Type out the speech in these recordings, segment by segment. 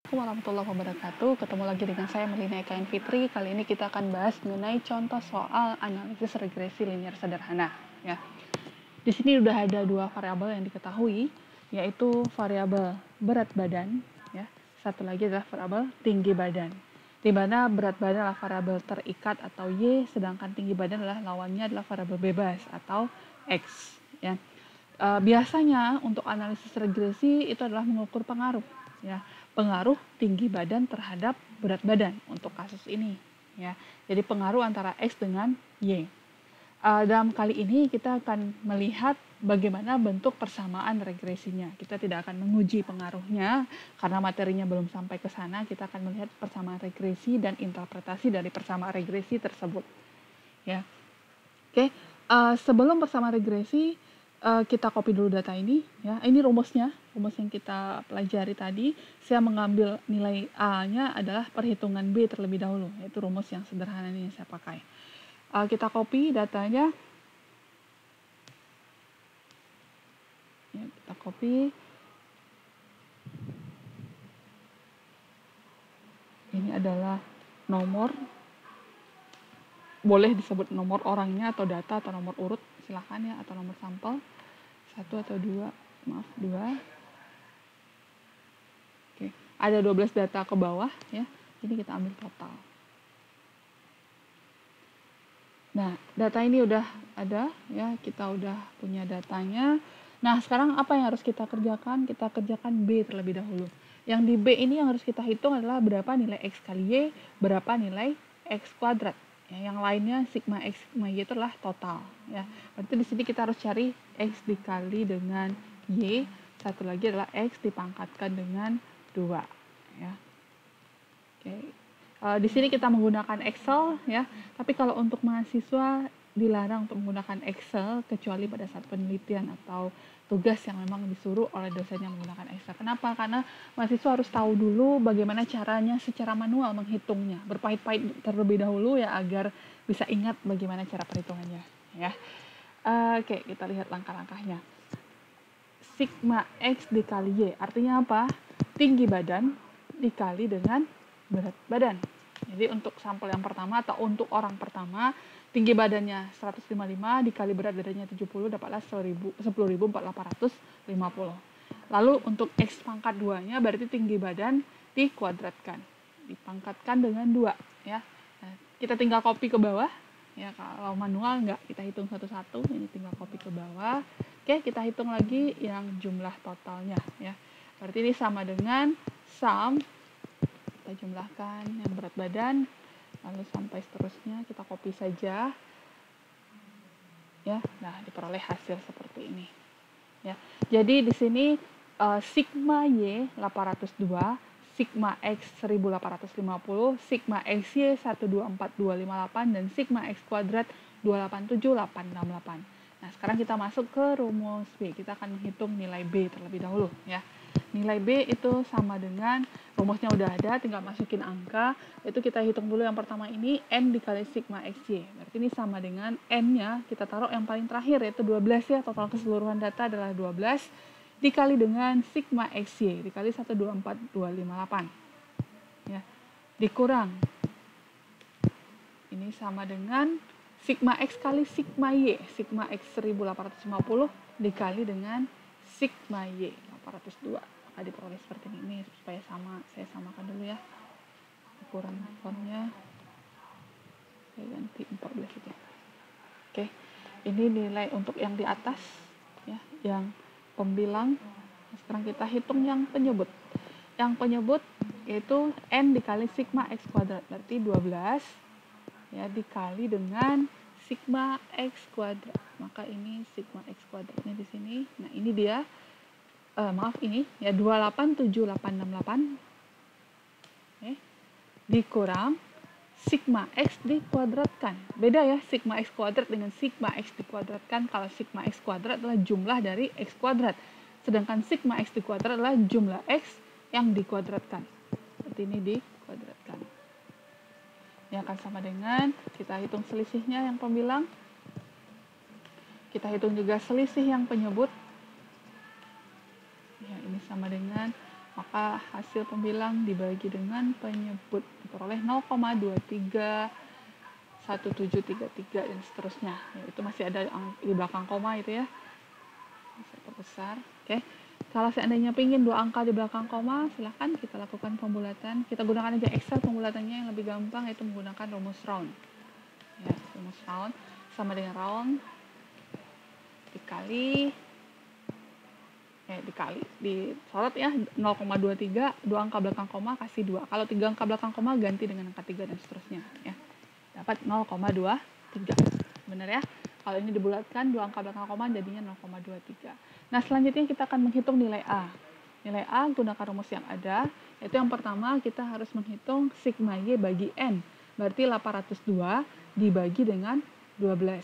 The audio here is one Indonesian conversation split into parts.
Warahmatullahi wabarakatuh. Ketemu lagi dengan saya Melina Ekain Fitri. Kali ini kita akan bahas mengenai contoh soal analisis regresi linear sederhana. Ya, di sini udah ada dua variabel yang diketahui, yaitu variabel berat badan. Ya, satu lagi adalah variabel tinggi badan. Di mana berat badan adalah variabel terikat atau y, sedangkan tinggi badan adalah lawannya adalah variabel bebas atau x. Ya, biasanya untuk analisis regresi itu adalah mengukur pengaruh. Ya, pengaruh tinggi badan terhadap berat badan untuk kasus ini, ya. Jadi pengaruh antara X dengan Y. Dalam kali ini kita akan melihat bagaimana bentuk persamaan regresinya. Kita tidak akan menguji pengaruhnya karena materinya belum sampai ke sana. Kita akan melihat persamaan regresi dan interpretasi dari persamaan regresi tersebut, ya. Oke, sebelum persamaan regresi, kita copy dulu data ini, ya. Ini rumus yang kita pelajari tadi. Saya mengambil nilai A-nya adalah perhitungan B terlebih dahulu, yaitu rumus yang sederhana ini yang saya pakai. Kita copy datanya. Ya, kita copy. Ini adalah nomor, boleh disebut nomor orangnya atau data atau nomor urut, silahkan ya, atau nomor sampel. 1 atau 2, maaf 2. Oke, ada 12 data ke bawah ya. Ini kita ambil total. Nah, data ini udah ada ya, kita udah punya datanya. Nah, sekarang apa yang harus kita kerjakan? Kita kerjakan B terlebih dahulu. Yang di B ini yang harus kita hitung adalah berapa nilai X kali Y, berapa nilai X kuadrat. Ya, yang lainnya sigma X, sigma Y itu adalah total. Ya, berarti di sini kita harus cari X dikali dengan Y. Satu lagi adalah X dipangkatkan dengan 2. Ya. Oke. Di sini kita menggunakan Excel ya, tapi kalau untuk mahasiswa dilarang untuk menggunakan Excel kecuali pada saat penelitian atau tugas yang memang disuruh oleh dosennya menggunakan Excel. Kenapa? Karena mahasiswa harus tahu dulu bagaimana caranya secara manual menghitungnya, berpahit-pahit terlebih dahulu ya agar bisa ingat bagaimana cara perhitungannya ya. Oke, kita lihat langkah-langkahnya. Sigma X dikali Y artinya apa? Tinggi badan dikali dengan berat badan. Jadi untuk sampel yang pertama atau untuk orang pertama, tinggi badannya 155 dikali berat badannya 70 dapatlah 10.450. Lalu untuk X pangkat 2-nya berarti tinggi badan dikuadratkan. Dipangkatkan dengan 2 ya. Nah, kita tinggal copy ke bawah. Ya, kalau manual enggak, kita hitung satu-satu. Ini tinggal copy ke bawah. Oke, kita hitung lagi yang jumlah totalnya ya. Berarti ini sama dengan sum, kita jumlahkan yang berat badan, lalu sampai seterusnya kita copy saja ya. Nah, diperoleh hasil seperti ini ya. Jadi di sini sigma Y 802, sigma X 1850, sigma XY 124258 dan sigma X kuadrat 287868. Nah, sekarang kita masuk ke rumus B. Kita akan menghitung nilai B terlebih dahulu ya. Nilai B itu sama dengan, rumusnya udah ada, tinggal masukin angka. Itu kita hitung dulu yang pertama ini, N dikali sigma XY. Berarti ini sama dengan N-nya, kita taruh yang paling terakhir, yaitu 12 ya. Total keseluruhan data adalah 12. Dikali dengan sigma XY, dikali 124258. Ya. Dikurang. Ini sama dengan sigma X kali sigma Y. Sigma X 1850 dikali dengan sigma Y 802. Diperoleh seperti ini supaya sama, saya samakan dulu ya. Ukuran fontnya saya ganti 14 saja. Oke, ini nilai untuk yang di atas ya, yang pembilang. Sekarang kita hitung yang penyebut. Yang penyebut yaitu N dikali sigma X kuadrat, berarti 12 ya, dikali dengan sigma X kuadrat. Maka ini sigma X kuadratnya di sini. Nah, ini dia. Ini ya 287868 dikurang sigma X dikuadratkan. Beda ya sigma X kuadrat dengan sigma X dikuadratkan. Kalau sigma X kuadrat adalah jumlah dari X kuadrat, sedangkan sigma X dikuadrat adalah jumlah X yang dikuadratkan. Seperti ini dikuadratkan. Ini akan sama dengan, kita hitung selisihnya yang pembilang, kita hitung juga selisih yang penyebut. Ya, ini sama dengan maka hasil pembilang dibagi dengan penyebut diperoleh 0,23 1733 dan seterusnya. Ya, itu masih ada di belakang koma itu ya. Saya perbesar. Oke. Kalau seandainya pingin dua angka di belakang koma, silahkan kita lakukan pembulatan. Kita gunakan aja Excel pembulatannya yang lebih gampang, yaitu menggunakan rumus round. Ya, rumus round sama dengan round dikali disorot ya 0,23, dua angka belakang koma kasih 2. Kalau 3 angka belakang koma ganti dengan angka 3 dan seterusnya ya. Dapat 0,23. Benar ya? Kalau ini dibulatkan dua angka belakang koma jadinya 0,23. Nah, selanjutnya kita akan menghitung nilai A. Nilai A gunakan rumus yang ada, yaitu yang pertama kita harus menghitung sigma Y bagi N. Berarti 802 dibagi dengan 12.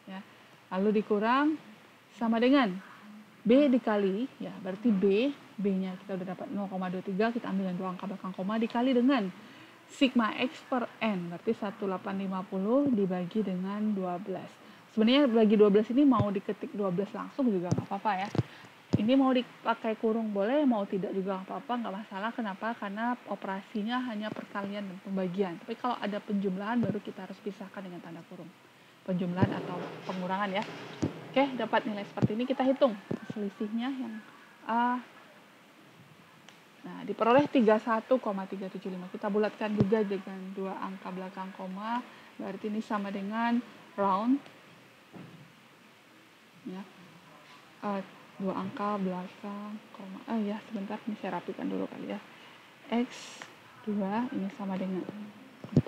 Ya. Lalu dikurang sama dengan B dikali, ya berarti B-nya kita udah dapat 0,23, kita ambil yang dua angka belakang koma dikali dengan sigma X per N, berarti 1850 dibagi dengan 12. Sebenarnya bagi 12 ini mau diketik 12 langsung juga nggak apa-apa ya. Ini mau dipakai kurung boleh, mau tidak juga nggak apa-apa, nggak masalah. Kenapa? Karena operasinya hanya perkalian dan pembagian. Tapi kalau ada penjumlahan baru kita harus pisahkan dengan tanda kurung. Penjumlahan atau pengurangan ya. Oke, dapat nilai seperti ini, kita hitung selisihnya yang A. Nah, diperoleh 31,375. Kita bulatkan juga dengan dua angka belakang koma, berarti ini sama dengan round. Ya. Dua angka belakang koma. Ya, sebentar, ini saya rapikan dulu kali ya. X2 ini sama dengan 14.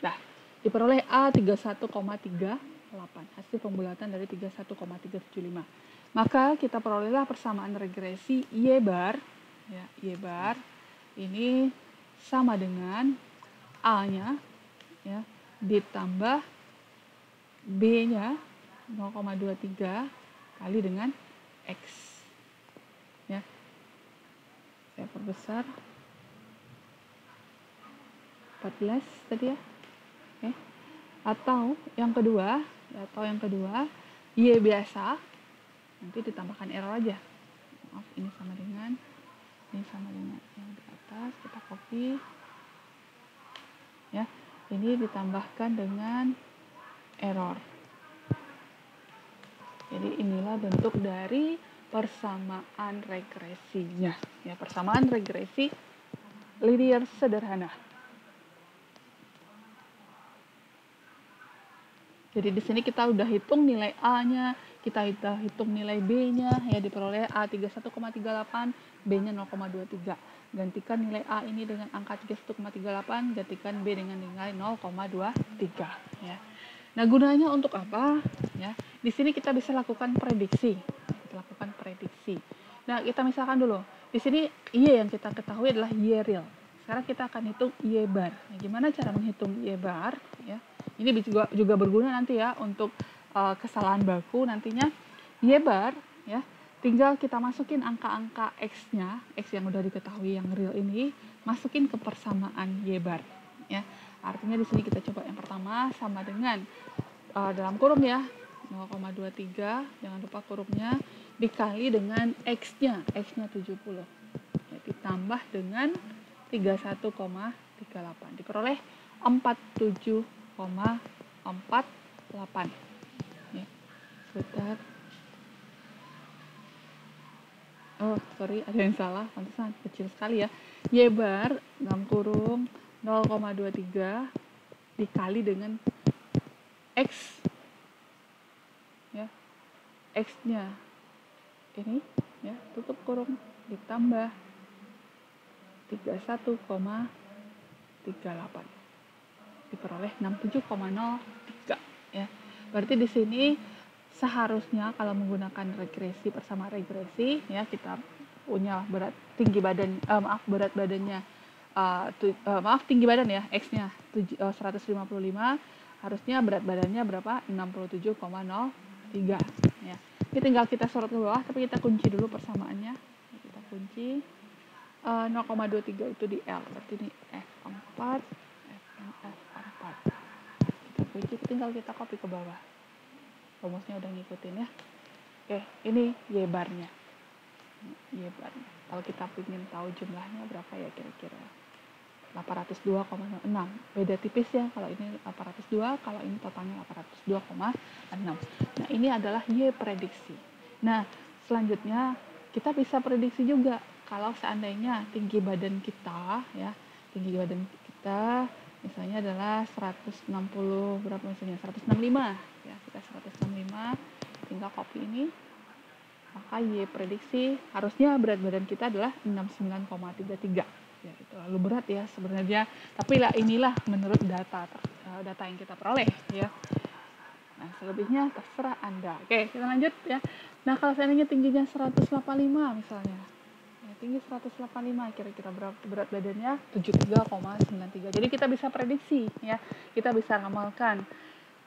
Nah, diperoleh A 31,38. Hasil pembulatan dari 31,375. Maka kita perolehlah persamaan regresi Y bar, ya, Y bar ini sama dengan A-nya ya ditambah B-nya 0,23 kali dengan X. Ya. Saya perbesar 14 tadi ya. Oke. Atau yang kedua, Y biasa nanti ditambahkan error aja. Maaf, ini sama dengan yang di atas, kita copy ya. Ini ditambahkan dengan error. Jadi inilah bentuk dari persamaan regresinya ya, persamaan regresi linear sederhana. Jadi di sini kita udah hitung nilai A-nya, kita hitung nilai B-nya, ya diperoleh A 31,38, B-nya 0,23. Gantikan nilai A ini dengan angka 31,38, gantikan B dengan nilai 0,23. Ya. Nah, gunanya untuk apa? Ya, di sini kita bisa lakukan prediksi. Nah, kita misalkan dulu, di sini Y yang kita ketahui adalah Y real. Sekarang kita akan hitung Y bar. Nah, gimana cara menghitung Y bar? Ya. Ini juga berguna nanti ya untuk kesalahan baku nantinya. Y bar ya, tinggal kita masukin angka-angka X-nya, X yang udah diketahui yang real ini, masukin ke persamaan Y bar ya. Artinya di sini kita coba yang pertama sama dengan dalam kurung ya 0,23, jangan lupa kurungnya, dikali dengan X-nya 70 ya, ditambah dengan 31,38 diperoleh 47,48 ya. Sebentar, sorry ada yang salah, pantesan kecil sekali ya. Y bar dalam kurung 0,23 dikali dengan X ya, X-nya ini ya, tutup kurung, ditambah 31,38 diperoleh 67,03 ya. Berarti di sini seharusnya kalau menggunakan regresi bersama regresi ya, kita punya berat badannya tinggi badan ya, X-nya 155, harusnya berat badannya berapa? 67,03 ya. Ini tinggal kita sorot ke bawah, tapi kita kunci dulu persamaannya. Kita kunci 0,23 itu di L, berarti ini F4, kita kunci, tinggal kita copy ke bawah. Rumusnya udah ngikutin ya. Oke, ini Y barnya. Y barnya. Kalau kita ingin tahu jumlahnya berapa ya kira-kira? 802,6. Beda tipis ya, kalau ini 802, kalau ini totalnya 802,6. Nah, ini adalah Y prediksi. Nah, selanjutnya kita bisa prediksi juga kalau seandainya tinggi badan kita ya, tinggi badan kita misalnya adalah 160 berapa misalnya 165 ya, kita 165 tinggal copy ini, maka Y prediksi harusnya berat badan kita adalah 69,33 ya, itu lalu berat ya sebenarnya, tapi lah inilah menurut data yang kita peroleh ya. Nah, selebihnya terserah Anda. Oke, kita lanjut ya. Nah, kalau seandainya tingginya 185 misalnya, ya, tinggi 185, kira-kira berat badannya 73,93. Jadi kita bisa prediksi ya, kita bisa ramalkan.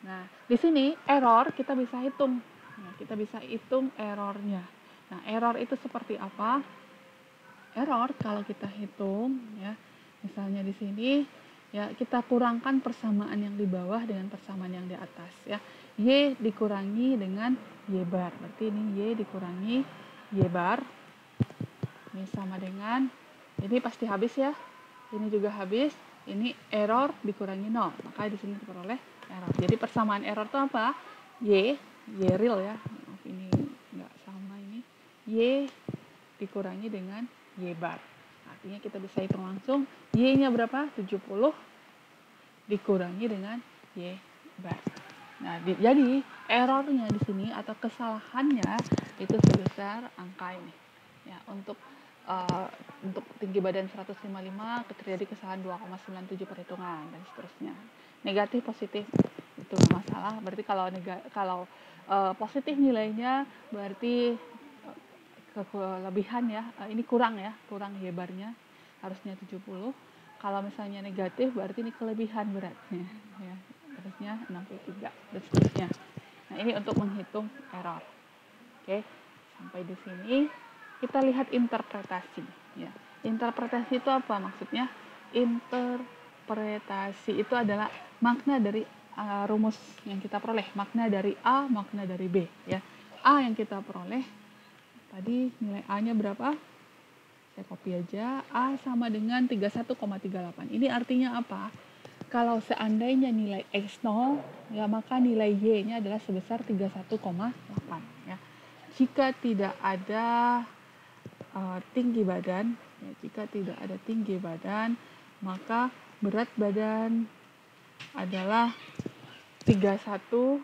Nah, di sini error kita bisa hitung. Nah, kita bisa hitung errornya. Nah, error itu seperti apa? Error kalau kita hitung ya, misalnya di sini ya kita kurangkan persamaan yang di bawah dengan persamaan yang di atas ya. Y dikurangi dengan Y bar. Berarti ini Y dikurangi Y bar. Ini sama dengan, ini pasti habis ya. Ini juga habis. Ini error dikurangi 0. Maka di sini diperoleh error. Jadi persamaan error itu apa? Y real ya. Maaf ini enggak sama ini. Y dikurangi dengan Y bar. Artinya kita bisa hitung langsung Y-nya berapa? 70 dikurangi dengan Y bar. Nah, jadi errornya di sini atau kesalahannya itu sebesar angka ini. Ya, untuk tinggi badan 155 terjadi kesalahan 2,97 perhitungan dan seterusnya. Negatif positif itu nggak masalah. Berarti kalau positif nilainya berarti kelebihan ya, ini kurang Y barnya harusnya 70. Kalau misalnya negatif berarti ini kelebihan beratnya ya, harusnya 63 dan seterusnya. Nah, ini untuk menghitung error. Oke, sampai di sini kita lihat interpretasi ya. Interpretasi itu apa maksudnya? Interpretasi itu adalah makna dari rumus yang kita peroleh, makna dari A, makna dari B ya. A yang kita peroleh tadi nilai A-nya berapa? Saya copy aja. A sama dengan 31,38. Ini artinya apa? Kalau seandainya nilai X 0, ya maka nilai Y-nya adalah sebesar 31,8 ya. Jika tidak ada tinggi badan, ya, jika tidak ada tinggi badan, maka berat badan adalah 31,38.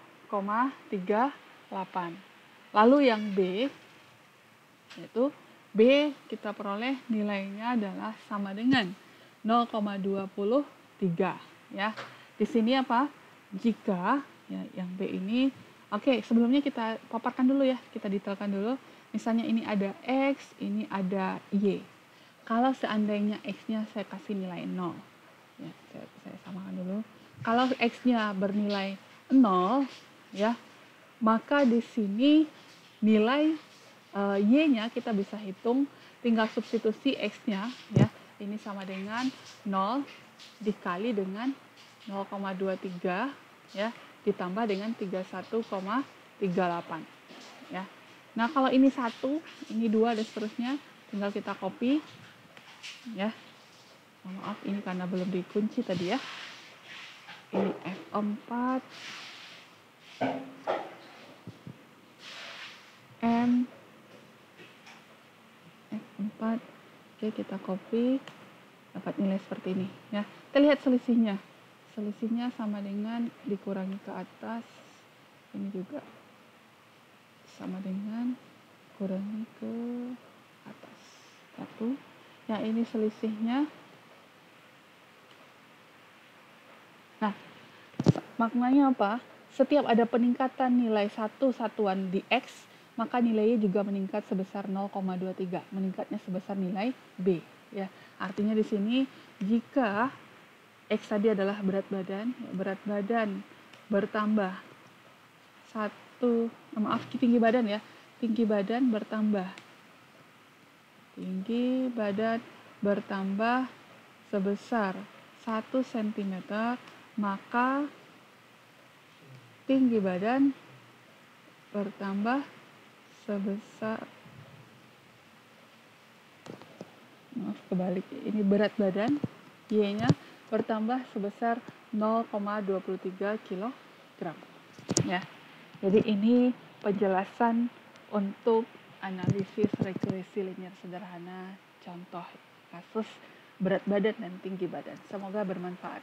Lalu yang B, yaitu B kita peroleh nilainya adalah sama dengan 0,23 ya. Di sini apa? Jika ya yang B ini, oke, sebelumnya kita paparkan dulu ya, kita detailkan dulu. Misalnya ini ada X, ini ada Y. Kalau seandainya X-nya saya kasih nilai 0. Ya, saya samakan dulu. Kalau X-nya bernilai 0 ya, maka di sini nilai Y-nya kita bisa hitung, tinggal substitusi X-nya ya. Ini sama dengan 0 dikali dengan 0,23 ya, ditambah dengan 31,38 ya. Nah, kalau ini 1, ini 2 dan seterusnya tinggal kita copy ya. Maaf, ini karena belum dikunci tadi ya. Ini F4 M F4. Oke, kita copy, dapat nilai seperti ini ya. Kita lihat selisihnya. Selisihnya sama dengan dikurangi ke atas. Ini juga sama dengan kurangi ke atas. 1. Yang ini selisihnya. Nah, maknanya apa? Setiap ada peningkatan nilai satu satuan di X, maka nilainya juga meningkat sebesar 0,23, meningkatnya sebesar nilai B ya. Artinya di sini jika X tadi adalah berat badan bertambah tinggi badan ya. Tinggi badan bertambah sebesar 1 cm, maka tinggi badan bertambah sebesar, maaf kebalik, ini berat badan, Y-nya bertambah sebesar 0,23 kg. Ya. Jadi ini penjelasan untuk analisis regresi linear sederhana, contoh kasus berat badan dan tinggi badan. Semoga bermanfaat.